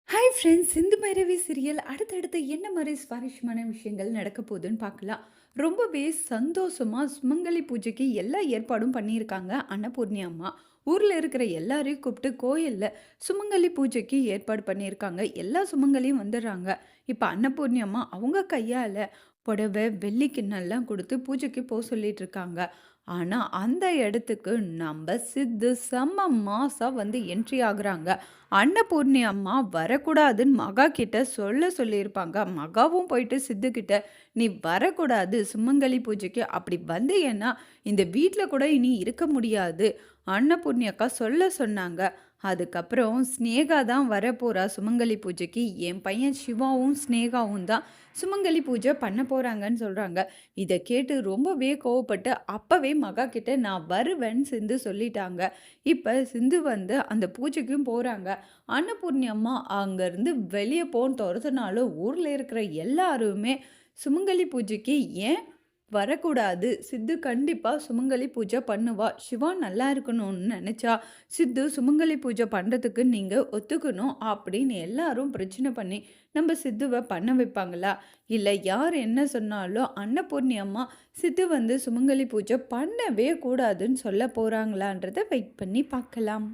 Hi friends! Sindhu Bhairavi serial அடுத்தடுத்து என்ன மாரி சுவாரஸ்யமான விஷயங்கள் நடக்க போகுதுன்னு பார்க்கலாம். ரொம்பவே சந்தோஷமா சுமங்கலி பூஜைக்கு எல்லா ஏற்பாடும் பண்ணியிருக்காங்க அன்னபூர்ணி அம்மா. ஊர்ல இருக்கிற எல்லாரையும் கூப்பிட்டு கோயில்ல சுமங்கலி பூஜைக்கு ஏற்பாடு பண்ணியிருக்காங்க. எல்லா சுமங்கலியும் வந்துடுறாங்க. இப்ப அன்னபூர்ணி அம்மா அவங்க கையால புடவை, வெள்ளி கிண்ணம்லாம் குடுத்து பூஜைக்கு சொல்லிட்டு இருக்காங்க. ஆனா, அந்த இடத்துக்கு நம்ப சித்து செம்ம மாஸா வந்து என்ட்ரி ஆகுறாங்க. அன்னபூர்ணி அம்மா வரக்கூடாதுன்னு மகா கிட்ட சொல்லியிருப்பாங்க. மகாவும் போயிட்டு சித்து கிட்ட, "நீ வரக்கூடாது சுமங்கலி பூஜைக்கு. அப்படி வந்தீயன்னா, இந்த வீட்ல கூட இனி இருக்க முடியாது." அன்னபூர்ணி அக்கா சொன்னாங்க. அதுக்கப்புறம் ஸ்நேகா தான் வரப்போறா சுமங்கலி பூஜைக்கு. என் பையன் சிவாவும், ஸ்நேகாவும் தான் சுமங்கலி பூஜை பண்ண போறாங்கன்னு சொல்றாங்க. இத கேட்டு ரொம்பவே கோவப்பட்டு அப்பவே மகா கிட்ட நான் வருவேன்னு சிந்து சொல்லிட்டாங்க. இப்ப சிந்து வந்து அந்த பூஜைக்கும் போறாங்க. அன்னபூர்ணி அம்மா அங்கருந்து வெளிய போன்னு தொரத்துனாலும் ஊர்ல இருக்கிற எல்லாருமே சுமங்கலி பூஜைக்கு ஏன் வரக்கூடாது. சித்து கண்டிப்பா சுமங்கலி பூஜை பண்ணுவா. சிவா நல்லா இருக்கணும்னு நெனச்சா, சித்து சுமங்கலி பூஜை பண்றதுக்கு நீங்க ஒத்துக்கணும் அப்படின்னு எல்லாரும் பிரச்சனை பண்ணி, நம்ம சித்துவ பண்ண வைப்பாங்களா? இல்ல யார் என்ன சொன்னாலும் அன்னபூர்ணி அம்மா சித்து வந்து சுமங்கலி பூஜை பண்ணவே கூடாதுன்னு சொல்ல போறாங்களான்றத வெயிட் பண்ணி பார்க்கலாம்.